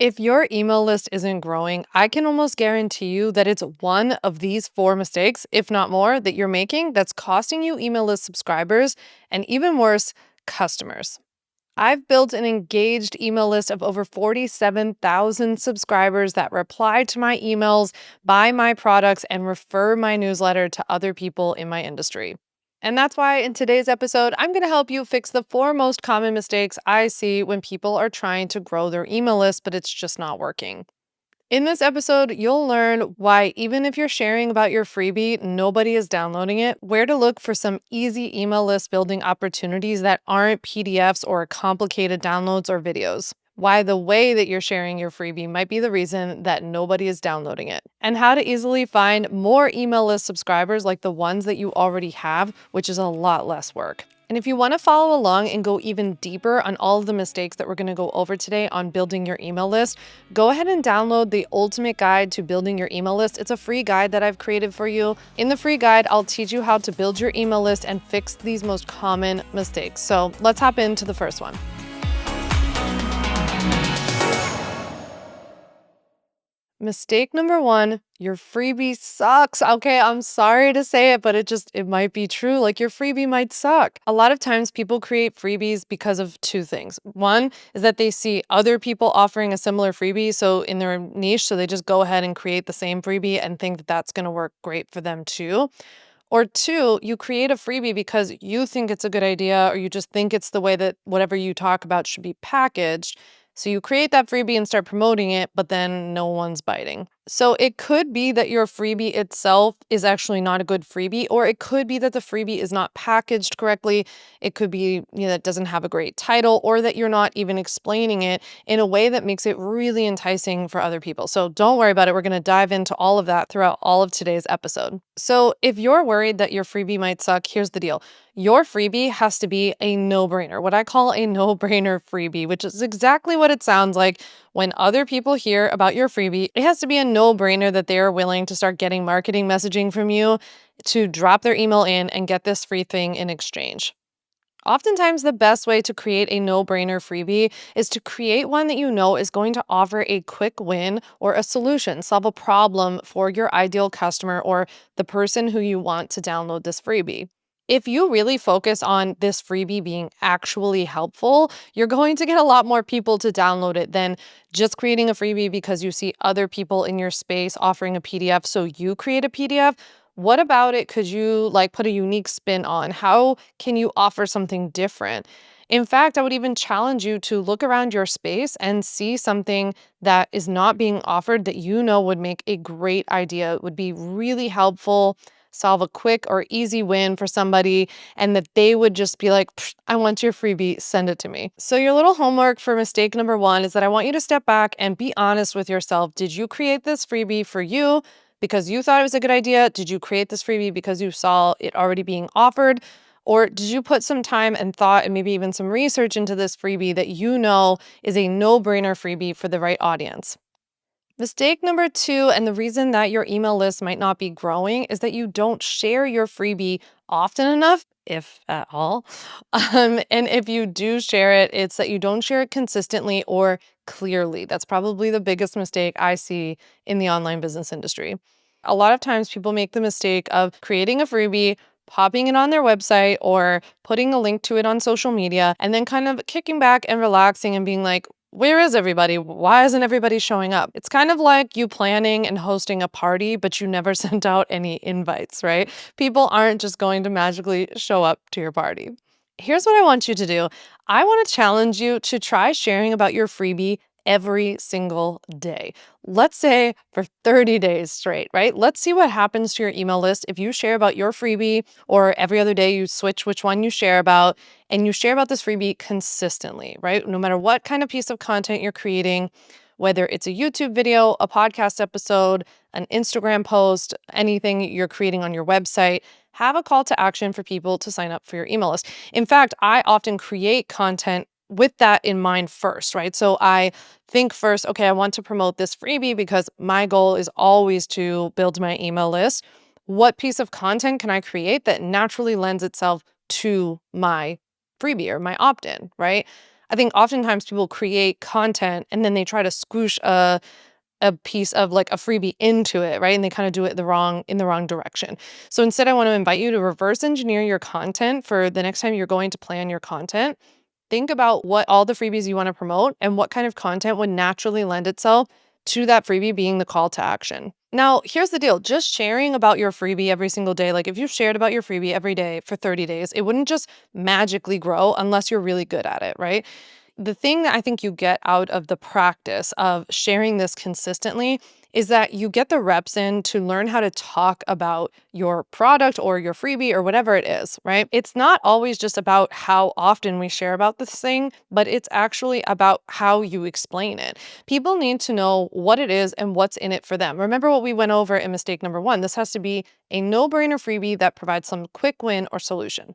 If your email list isn't growing, I can almost guarantee you that it's one of these four mistakes, if not more, that you're making that's costing you email list subscribers and even worse, customers. I've built an engaged email list of over 47,000 subscribers that reply to my emails, buy my products, and refer my newsletter to other people in my industry. And that's why in today's episode, I'm going to help you fix the four most common mistakes I see when people are trying to grow their email list, but it's just not working. In this episode, you'll learn why, even if you're sharing about your freebie, nobody is downloading it, where to look for some easy email list building opportunities that aren't PDFs or complicated downloads or videos, why the way that you're sharing your freebie might be the reason that nobody is downloading it, and how to easily find more email list subscribers like the ones that you already have, which is a lot less work. And if you want to follow along and go even deeper on all of the mistakes that we're going to go over today on building your email list, go ahead and download the ultimate guide to building your email list. It's a free guide that I've created for you. In the free guide, I'll teach you how to build your email list and fix these most common mistakes. So let's hop into the first one. Mistake number one, your freebie sucks. Okay, I'm sorry to say it, but it might be true. Like your freebie might suck. A lot of times people create freebies because of two things. One is that they see other people offering a similar freebie, so in their niche, so they just go ahead and create the same freebie and think that that's going to work great for them too. Or two, you create a freebie because you think it's a good idea or you just think it's the way that whatever you talk about should be packaged. So you create that freebie and start promoting it, but then no one's biting. So it could be that your freebie itself is actually not a good freebie, or it could be that the freebie is not packaged correctly. It could be, that it doesn't have a great title, or that you're not even explaining it in a way that makes it really enticing for other people. So don't worry about it. We're going to dive into all of that throughout all of today's episode. So if you're worried that your freebie might suck, here's the deal. Your freebie has to be a no-brainer, what I call a no-brainer freebie, which is exactly what it sounds like. When other people hear about your freebie, it has to be a no-brainer that they are willing to start getting marketing messaging from you to drop their email in and get this free thing in exchange. Oftentimes, the best way to create a no-brainer freebie is to create one that you know is going to offer a quick win or a solution, solve a problem for your ideal customer or the person who you want to download this freebie. If you really focus on this freebie being actually helpful, you're going to get a lot more people to download it than just creating a freebie because you see other people in your space offering a PDF, so you create a PDF. What about it could you put a unique spin on? How can you offer something different? In fact, I would even challenge you to look around your space and see something that is not being offered that you know would make a great idea, would be really helpful, solve a quick or easy win for somebody, and that they would just be like, "Psh, I want your freebie, send it to me." So your little homework for mistake number one is that I want you to step back and be honest with yourself. Did you create this freebie for you because you thought it was a good idea? Did you create this freebie because you saw it already being offered? Or did you put some time and thought and maybe even some research into this freebie that you know is a no-brainer freebie for the right audience? Mistake number two, and the reason that your email list might not be growing is that you don't share your freebie often enough, if at all. And if you do share it, it's that you don't share it consistently or clearly. That's probably the biggest mistake I see in the online business industry. A lot of times people make the mistake of creating a freebie, popping it on their website or putting a link to it on social media, and then kind of kicking back and relaxing and being like, where is everybody? Why isn't everybody showing up? It's kind of like you planning and hosting a party, but you never sent out any invites, right? People aren't just going to magically show up to your party. Here's what I want you to do. I want to challenge you to try sharing about your freebie every single day. Let's say for 30 days straight, right? Let's see what happens to your email list if you share about your freebie or every other day you switch which one you share about and you share about this freebie consistently, right? No matter what kind of piece of content you're creating, whether it's a YouTube video, a podcast episode, an Instagram post, anything you're creating on your website, have a call to action for people to sign up for your email list. In fact, I often create content with that in mind first, right? So I think first, okay, I want to promote this freebie because my goal is always to build my email list. What piece of content can I create that naturally lends itself to my freebie or my opt-in, right? I think oftentimes people create content and then they try to squish a piece of like a freebie into it, right? And they kind of do it in the wrong direction. So instead, I want to invite you to reverse engineer your content for the next time you're going to plan your content. Think about what all the freebies you want to promote and what kind of content would naturally lend itself to that freebie being the call to action. Now, here's the deal. Just sharing about your freebie every single day, like if you shared about your freebie every day for 30 days, it wouldn't just magically grow unless you're really good at it, right? The thing that I think you get out of the practice of sharing this consistently is that you get the reps in to learn how to talk about your product or your freebie or whatever it is, right? It's not always just about how often we share about this thing, but it's actually about how you explain it. People need to know what it is and what's in it for them. Remember what we went over in mistake number 1. This has to be a no-brainer freebie that provides some quick win or solution.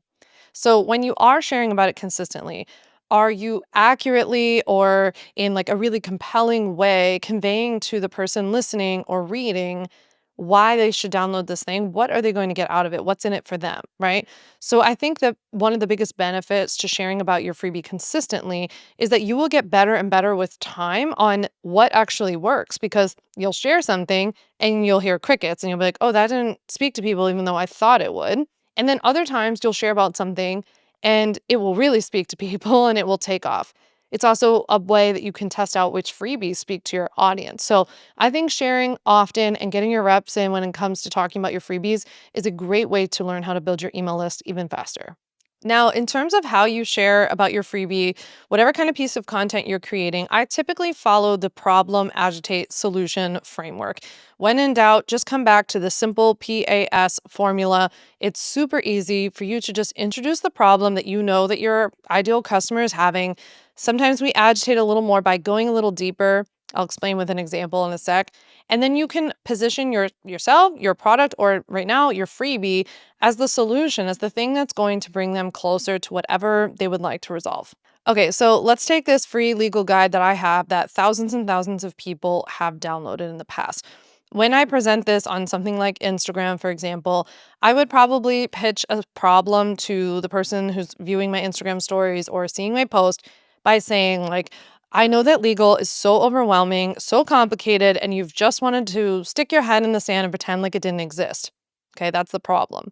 So when you are sharing about it consistently, are you accurately or in like a really compelling way conveying to the person listening or reading why they should download this thing? What are they going to get out of it? What's in it for them, right? So I think that one of the biggest benefits to sharing about your freebie consistently is that you will get better and better with time on what actually works because you'll share something and you'll hear crickets and you'll be like, "Oh, that didn't speak to people even though I thought it would." And then other times you'll share about something and it will really speak to people and it will take off. It's also a way that you can test out which freebies speak to your audience. So I think sharing often and getting your reps in when it comes to talking about your freebies is a great way to learn how to build your email list even faster. Now, in terms of how you share about your freebie, whatever kind of piece of content you're creating, I typically follow the problem, agitate, solution framework. When in doubt, just come back to the simple PAS formula. It's super easy for you to just introduce the problem that you know that your ideal customer is having. Sometimes we agitate a little more by going a little deeper. I'll explain with an example in a sec. And then you can position yourself, your product, or right now, your freebie as the solution, as the thing that's going to bring them closer to whatever they would like to resolve. Okay, so let's take this free legal guide that I have that thousands and thousands of people have downloaded in the past. When I present this on something like Instagram, for example, I would probably pitch a problem to the person who's viewing my Instagram stories or seeing my post by saying, like, I know that legal is so overwhelming, so complicated, and you've just wanted to stick your head in the sand and pretend like it didn't exist. Okay, that's the problem.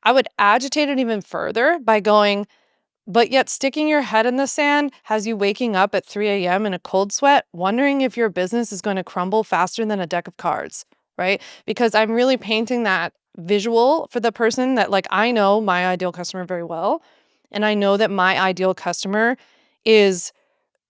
I would agitate it even further by going, but yet sticking your head in the sand has you waking up at 3 a.m. in a cold sweat, wondering if your business is going to crumble faster than a deck of cards, right? Because I'm really painting that visual for the person that, like, I know my ideal customer very well. And I know that my ideal customer is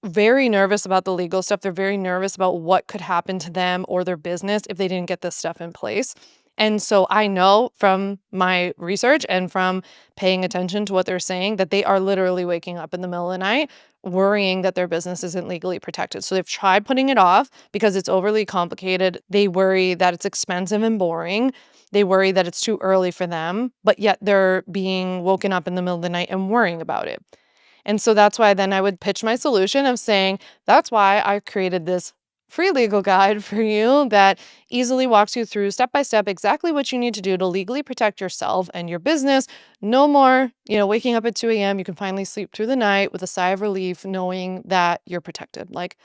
very nervous about the legal stuff. They're very nervous about what could happen to them or their business if they didn't get this stuff in place. And so I know from my research and from paying attention to what they're saying that they are literally waking up in the middle of the night worrying that their business isn't legally protected. So they've tried putting it off because it's overly complicated. They worry that it's expensive and boring. They worry that it's too early for them, but yet they're being woken up in the middle of the night and worrying about it. And so that's why then I would pitch my solution of saying, that's why I created this free legal guide for you that easily walks you through step by step exactly what you need to do to legally protect yourself and your business. No more, waking up at 2 a.m. You can finally sleep through the night with a sigh of relief knowing that you're protected. Like,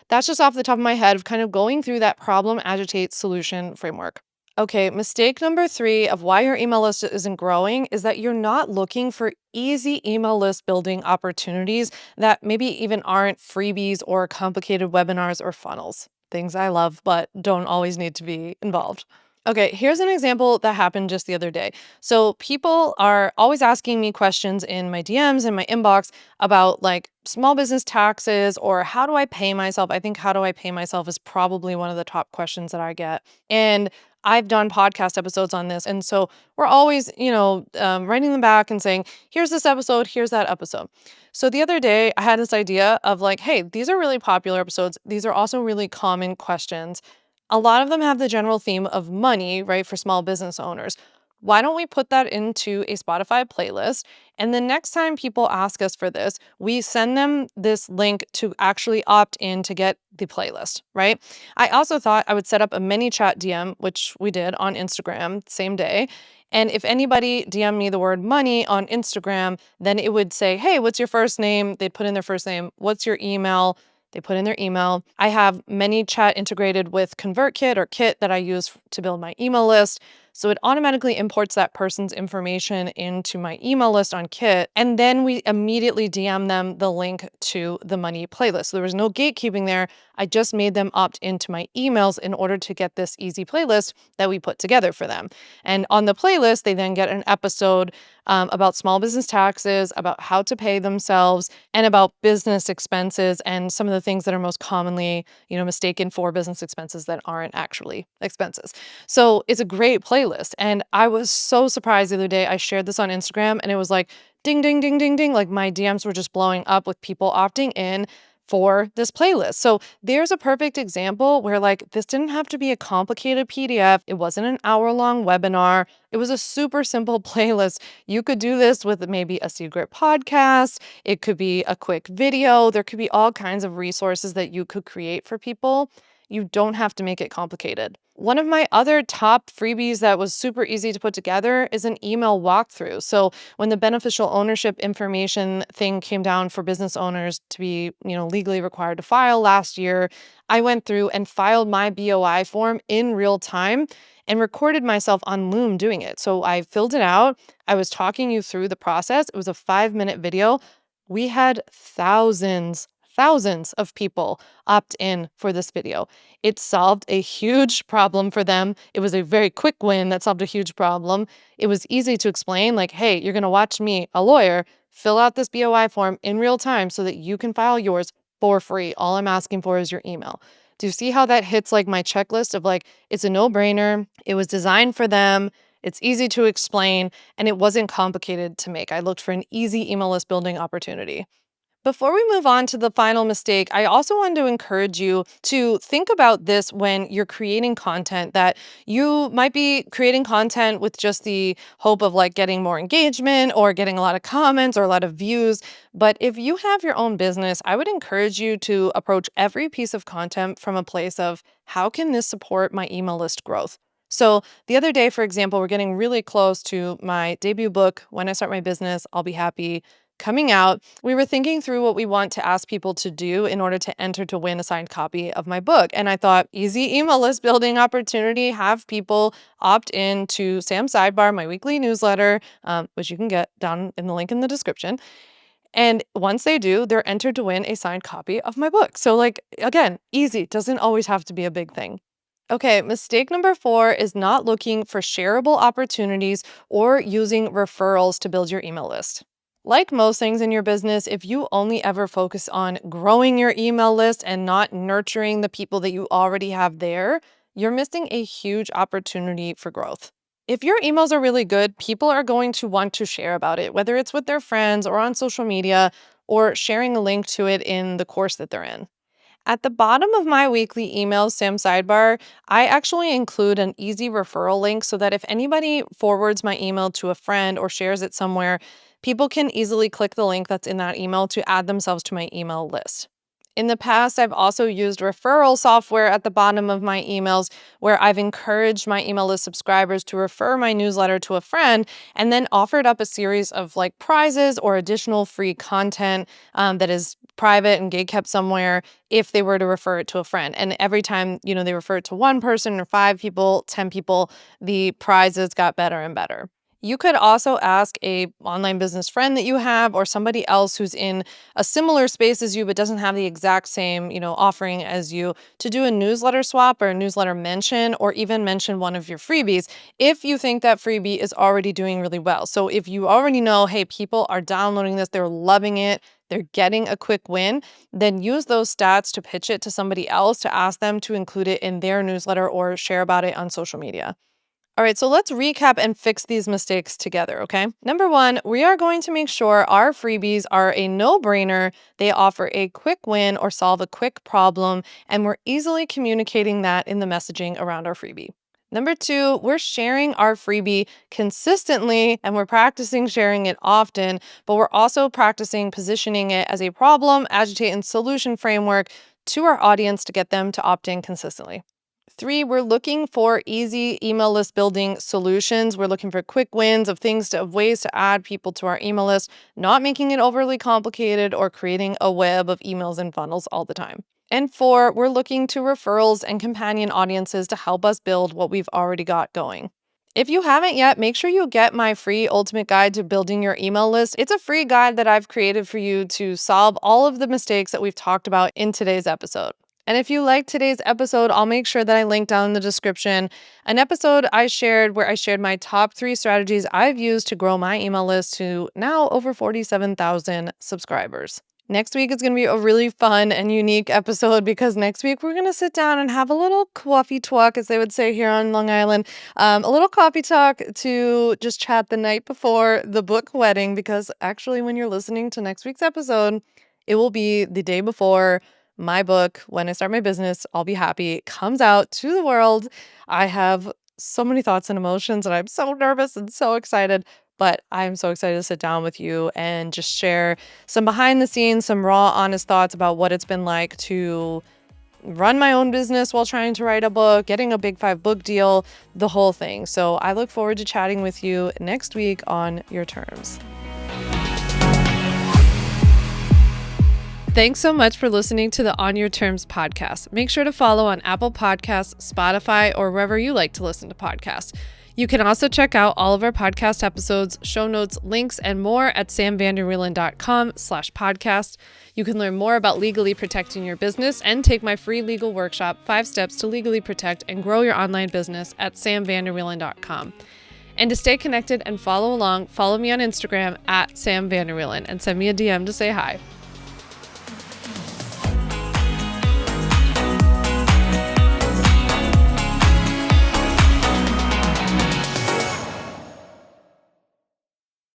that's just off the top of my head of kind of going through that problem, agitate, solution framework. Okay, mistake number 3 of why your email list isn't growing is that you're not looking for easy email list building opportunities that maybe even aren't freebies or complicated webinars or funnels. Things I love, but don't always need to be involved. Okay, here's an example that happened just the other day. So people are always asking me questions in my DMs and my inbox about like small business taxes or how do I pay myself? I think how do I pay myself is probably one of the top questions that I get. And I've done podcast episodes on this. And so we're always, writing them back and saying, here's this episode, here's that episode. So the other day I had this idea of like, hey, these are really popular episodes. These are also really common questions. A lot of them have the general theme of money, right, for small business owners. Why don't we put that into a Spotify playlist? And the next time people ask us for this, we send them this link to actually opt in to get the playlist, right? I also thought I would set up a mini chat DM, which we did on Instagram same day. And if anybody DM me the word money on Instagram, then it would say, hey, what's your first name? They'd put in their first name. What's your email? They put in their email. I have ManyChat integrated with ConvertKit or Kit that I use to build my email list. So it automatically imports that person's information into my email list on Kit. And then we immediately DM them the link to the money playlist. So there was no gatekeeping there. I just made them opt into my emails in order to get this easy playlist that we put together for them. And on the playlist, they then get an episode about small business taxes, about how to pay themselves, and about business expenses and some of the things that are most commonly, mistaken for business expenses that aren't actually expenses. So it's a great playlist. And I was so surprised the other day. I shared this on Instagram and it was like ding, ding, ding, ding, ding. Like my DMs were just blowing up with people opting in for this playlist. So there's a perfect example where this didn't have to be a complicated PDF. It wasn't an hour-long webinar. It was a super simple playlist. You could do this with maybe a secret podcast. It could be a quick video. There could be all kinds of resources that you could create for people. You don't have to make it complicated. One of my other top freebies that was super easy to put together is an email walkthrough. So when the beneficial ownership information thing came down for business owners to be, legally required to file last year, I went through and filed my BOI form in real time and recorded myself on Loom doing it. So I filled it out. I was talking you through the process. It was a 5-minute video. We had thousands of people opt in for this video. It solved a huge problem for them. It was a very quick win that solved a huge problem. It was easy to explain, like, hey, you're going to watch me, a lawyer, fill out this BOI form in real time so that you can file yours for free. All I'm asking for is your email. Do you see how that hits my checklist of it's a no-brainer. It was designed for them. It's easy to explain, and it wasn't complicated to make. I looked for an easy email list building opportunity. Before we move on to the final mistake, I also want to encourage you to think about this when you're creating content, that you might be creating content with just the hope of getting more engagement or getting a lot of comments or a lot of views. But if you have your own business, I would encourage you to approach every piece of content from a place of how can this support my email list growth? So the other day, for example, we're getting really close to my debut book, When I Start My Business, I'll Be Happy, coming out. We were thinking through what we want to ask people to do in order to enter to win a signed copy of my book. And I thought, easy email list building opportunity, have people opt in to Sam's Sidebar, my weekly newsletter, which you can get down in the link in the description. And once they do, they're entered to win a signed copy of my book. So again, easy, doesn't always have to be a big thing. Okay, mistake number 4 is not looking for shareable opportunities or using referrals to build your email list. Like most things in your business, if you only ever focus on growing your email list and not nurturing the people that you already have there, you're missing a huge opportunity for growth. If your emails are really good, people are going to want to share about it, whether it's with their friends or on social media or sharing a link to it in the course that they're in. At the bottom of my weekly emails, Sam Sidebar, I actually include an easy referral link so that if anybody forwards my email to a friend or shares it somewhere, people can easily click the link that's in that email to add themselves to my email list. In the past, I've also used referral software at the bottom of my emails where I've encouraged my email list subscribers to refer my newsletter to a friend and then offered up a series of prizes or additional free content that is private and gate-kept somewhere if they were to refer it to a friend. And every time, they refer it to one person or 5 people, 10 people, the prizes got better and better. You could also ask a online business friend that you have or somebody else who's in a similar space as you but doesn't have the exact same, offering as you to do a newsletter swap or a newsletter mention or even mention one of your freebies if you think that freebie is already doing really well. So if you already know, hey, people are downloading this, they're loving it, they're getting a quick win, then use those stats to pitch it to somebody else to ask them to include it in their newsletter or share about it on social media. All right, so let's recap and fix these mistakes together, okay? Number 1, we are going to make sure our freebies are a no-brainer. They offer a quick win or solve a quick problem, and we're easily communicating that in the messaging around our freebie. Number 2, we're sharing our freebie consistently and we're practicing sharing it often, but we're also practicing positioning it as a problem, agitate, and solution framework to our audience to get them to opt in consistently. 3, we're looking for easy email list building solutions. We're looking for quick wins of ways to add people to our email list, not making it overly complicated or creating a web of emails and funnels all the time. And 4, we're looking to referrals and companion audiences to help us build what we've already got going. If you haven't yet, make sure you get my free ultimate guide to building your email list. It's a free guide that I've created for you to solve all of the mistakes that we've talked about in today's episode. And if you like today's episode, I'll make sure that I link down in the description an episode I shared where I shared my top 3 strategies I've used to grow my email list to now over 47,000 subscribers. Next week is going to be a really fun and unique episode because next week we're going to sit down and have a little coffee talk, as they would say here on Long Island, a little coffee talk to just chat the night before the book wedding, because actually when you're listening to next week's episode, it will be the day before my book, When I Start My Business, I'll Be Happy, comes out to the world. I have so many thoughts and emotions and I'm so nervous and so excited. But I'm so excited to sit down with you and just share some behind the scenes, some raw, honest thoughts about what it's been like to run my own business while trying to write a book, getting a Big 5 book deal, the whole thing. So I look forward to chatting with you next week on your terms. Thanks so much for listening to the On Your Terms podcast. Make sure to follow on Apple Podcasts, Spotify, or wherever you like to listen to podcasts. You can also check out all of our podcast episodes, show notes, links, and more at samvanderwielen.com/podcast. You can learn more about legally protecting your business and take my free legal workshop, 5 Steps to Legally Protect and Grow Your Online Business at samvanderwielen.com. And to stay connected and follow along, follow me on Instagram at samvanderwielen and send me a DM to say hi.